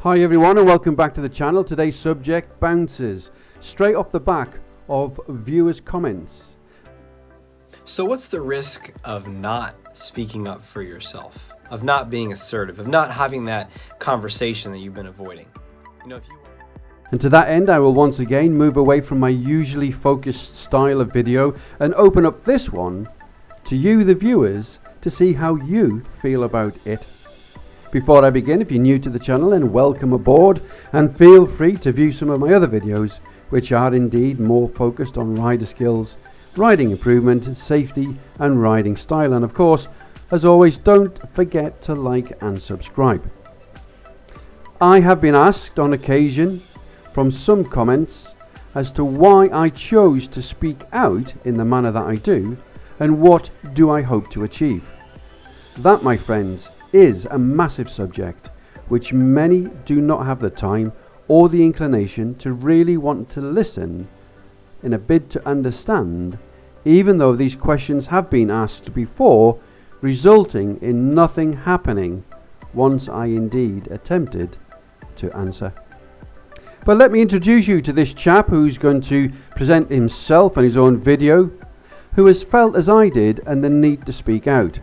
Hi everyone and welcome back to the channel. Today's subject bounces straight off the back of viewers' comments. So what's the risk of not speaking up for yourself, of not being assertive, of not having that conversation that you've been avoiding? And to that end, I will once again move away from my usually focused style of video and open up this one to you, the viewers, to see how you feel about it. Before I begin, if you're new to the channel, then welcome aboard and feel free to view some of my other videos, which are indeed more focused on rider skills, riding improvement, safety and riding style. And of course, as always, don't forget to like and subscribe. I have been asked on occasion from some comments as to why I chose to speak out in the manner that I do and what do I hope to achieve. That, my friends, is a massive subject which many do not have the time or the inclination to really want to listen in a bid to understand, even though these questions have been asked before, resulting in nothing happening once I indeed attempted to answer. But let me introduce you to this chap who's going to present himself on his own video, who has felt as I did and the need to speak out.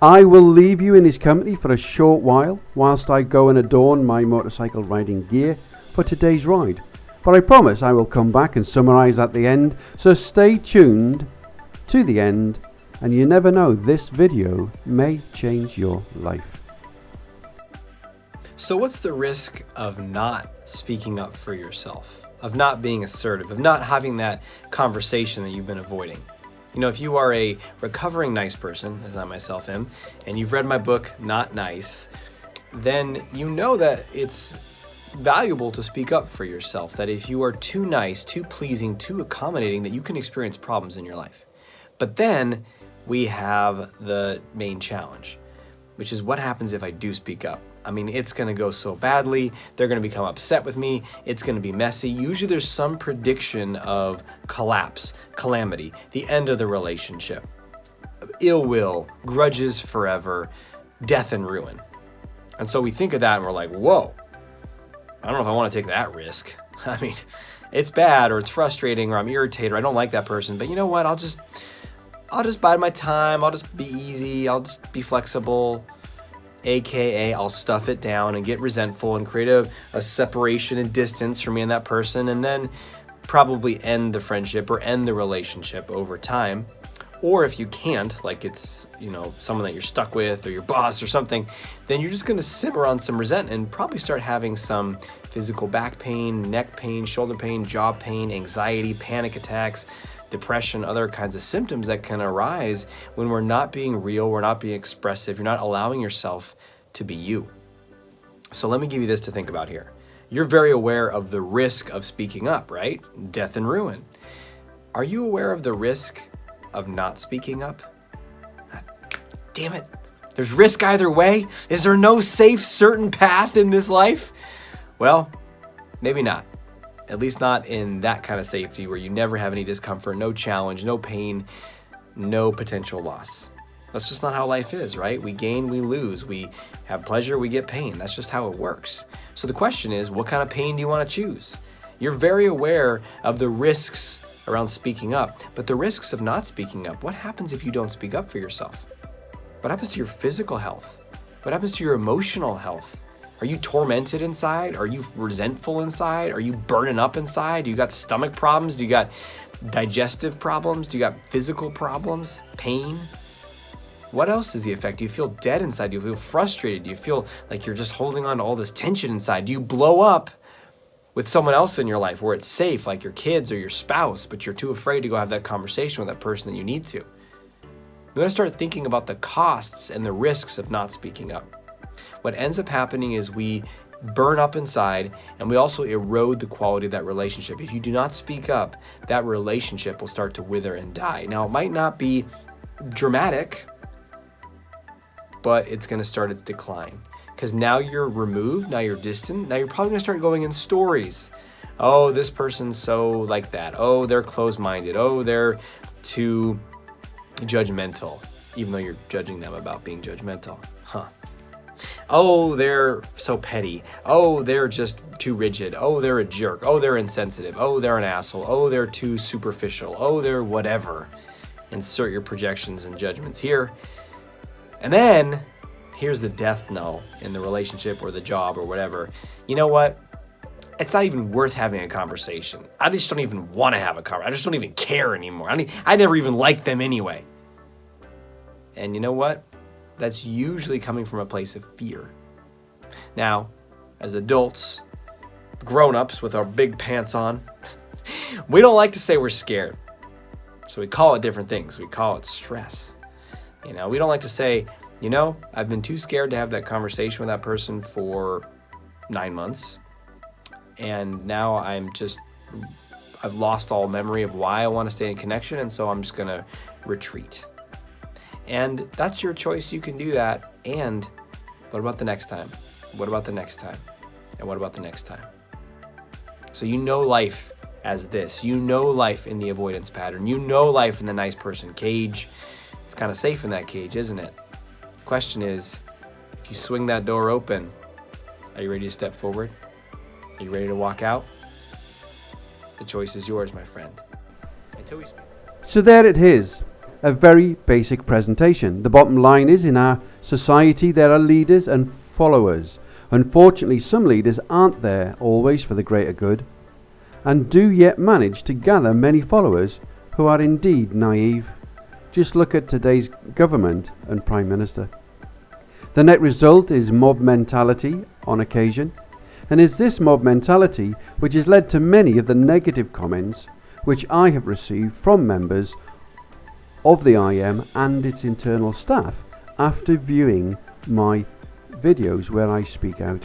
I will leave you in his company for a short while whilst I go and adorn my motorcycle riding gear for today's ride. But I promise I will come back and summarise at the end, so stay tuned to the end and you never know, this video may change your life. So what's the risk of not speaking up for yourself, of not being assertive, of not having that conversation that you've been avoiding? You know, if you are a recovering nice person, as I myself am, and you've read my book, Not Nice, then you know that it's valuable to speak up for yourself, that if you are too nice, too pleasing, too accommodating, that you can experience problems in your life. But then we have the main challenge, which is what happens if I do speak up? I mean, it's going to go so badly. They're going to become upset with me. It's going to be messy. Usually there's some prediction of collapse, calamity, the end of the relationship, ill will, grudges forever, death and ruin. And so we think of that and we're like, whoa, I don't know if I want to take that risk. I mean, it's bad or it's frustrating or I'm irritated or I don't like that person. But you know what? I'll just bide my time. I'll just be easy. I'll just be flexible. AKA, I'll stuff it down and get resentful and create a separation and distance from me and that person, and then probably end the friendship or end the relationship over time. Or if you can't, like it's, you know, someone that you're stuck with or your boss or something, then you're just going to simmer on some resentment and probably start having some physical back pain, neck pain, shoulder pain, jaw pain, anxiety, panic attacks, depression, other kinds of symptoms that can arise when we're not being real, we're not being expressive, you're not allowing yourself to be you. So let me give you this to think about here. You're very aware of the risk of speaking up, right? Death and ruin. Are you aware of the risk of not speaking up? Damn it. There's risk either way. Is there no safe, certain path in this life? Well, maybe not. At least not in that kind of safety where you never have any discomfort, no challenge, no pain, no potential loss. That's just not how life is, right? We gain, we lose. We have pleasure, we get pain. That's just how it works. So the question is, what kind of pain do you want to choose? You're very aware of the risks around speaking up, but the risks of not speaking up, what happens if you don't speak up for yourself? What happens to your physical health? What happens to your emotional health? Are you tormented inside? Are you resentful inside? Are you burning up inside? Do you got stomach problems? Do you got digestive problems? Do you got physical problems? Pain? What else is the effect? Do you feel dead inside? Do you feel frustrated? Do you feel like you're just holding on to all this tension inside? Do you blow up with someone else in your life where it's safe, like your kids or your spouse, but you're too afraid to go have that conversation with that person that you need to? You want to start thinking about the costs and the risks of not speaking up. What ends up happening is we burn up inside and we also erode the quality of that relationship. If you do not speak up, that relationship will start to wither and die. Now, it might not be dramatic, but it's going to start its decline because now you're removed, now you're distant, now you're probably going to start going in stories. Oh, this person's so like that. Oh, they're closed-minded. Oh, they're too judgmental, even though you're judging them about being judgmental. Oh, they're so petty. Oh, they're just too rigid. Oh, they're a jerk. Oh, they're insensitive. Oh, they're an asshole. Oh, they're too superficial. Oh, they're whatever. Insert your projections and judgments here. And then here's the death knell in the relationship or the job or whatever. You know what? It's not even worth having a conversation. I just don't even want to have a conversation. I just don't even care anymore. I never even liked them anyway. And you know what? That's usually coming from a place of fear. Now, as adults, grown-ups with our big pants on, we don't like to say we're scared. So we call it different things. We call it stress. We don't like to say, I've been too scared to have that conversation with that person for 9 months. And now I've lost all memory of why I want to stay in connection. And so I'm just going to retreat. And that's your choice. You can do that. And what about the next time? What about the next time? And what about the next time? So life as this. Life in the avoidance pattern. Life in the nice person cage. It's kind of safe in that cage, isn't it? The question is, if you swing that door open, are you ready to step forward? Are you ready to walk out? The choice is yours, my friend. Until we speak. So there it is. A very basic presentation. The bottom line is, in our society there are leaders and followers. Unfortunately, some leaders aren't there always for the greater good, and do yet manage to gather many followers who are indeed naive. Just look at today's government and Prime Minister. The net result is mob mentality on occasion, and it's this mob mentality which has led to many of the negative comments which I have received from members of the IM and its internal staff after viewing my videos where I speak out.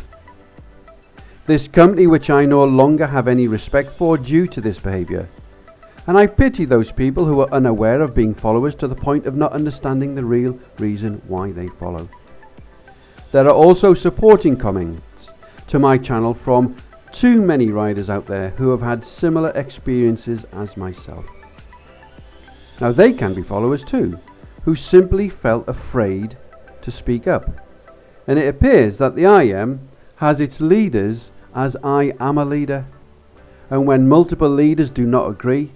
This company, which I no longer have any respect for due to this behaviour, and I pity those people who are unaware of being followers to the point of not understanding the real reason why they follow. There are also supporting comments to my channel from too many riders out there who have had similar experiences as myself. Now they can be followers too, who simply felt afraid to speak up. And it appears that the IM has its leaders as I am a leader. And when multiple leaders do not agree,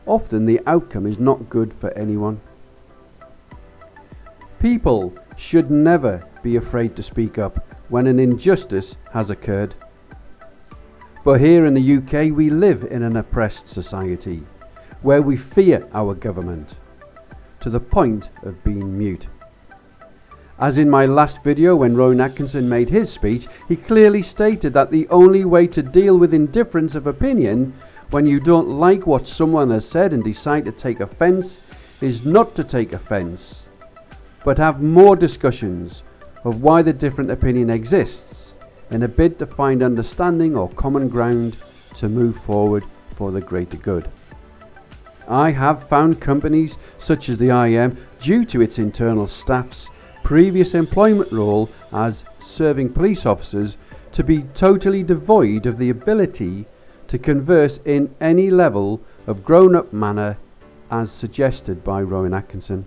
often the outcome is not good for anyone. People should never be afraid to speak up when an injustice has occurred. But here in the UK we live in an oppressed society, where we fear our government to the point of being mute. As in my last video when Rowan Atkinson made his speech, he clearly stated that the only way to deal with indifference of opinion when you don't like what someone has said and decide to take offence is not to take offence, but have more discussions of why the different opinion exists in a bid to find understanding or common ground to move forward for the greater good. I have found companies such as the IM, due to its internal staff's previous employment role as serving police officers, to be totally devoid of the ability to converse in any level of grown-up manner as suggested by Rowan Atkinson.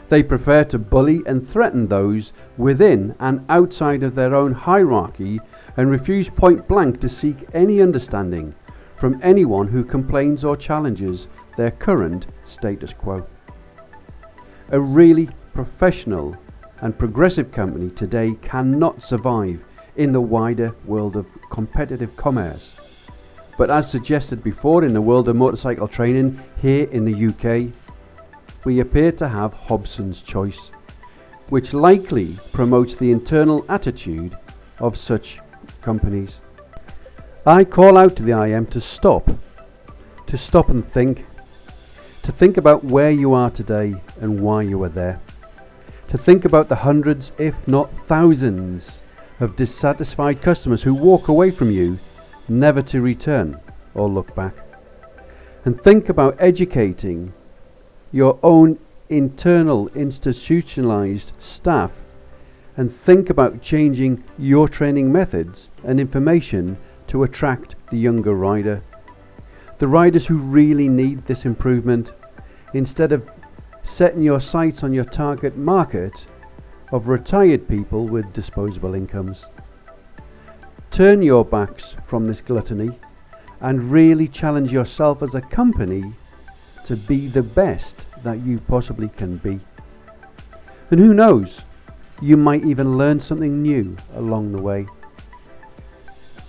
They prefer to bully and threaten those within and outside of their own hierarchy and refuse point blank to seek any understanding from anyone who complains or challenges their current status quo. A really professional and progressive company today cannot survive in the wider world of competitive commerce. But as suggested before in the world of motorcycle training here in the UK, we appear to have Hobson's choice, which likely promotes the internal attitude of such companies. I call out to the IM to stop and think. To think about where you are today and why you are there. To think about the hundreds, if not thousands, of dissatisfied customers who walk away from you, never to return or look back. And think about educating your own internal institutionalized staff, and think about changing your training methods and information to attract the younger rider. The riders who really need this improvement. Instead of setting your sights on your target market, of retired people with disposable incomes. Turn your backs from this gluttony and really challenge yourself as a company to be the best that you possibly can be. And who knows, you might even learn something new along the way.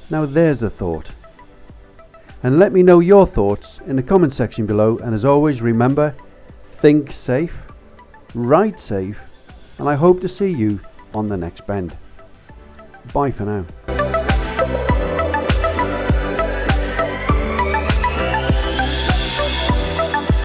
Now there's a thought. And let me know your thoughts in the comment section below, and as always, remember, think safe, ride safe, and I hope to see you on the next bend. Bye for now.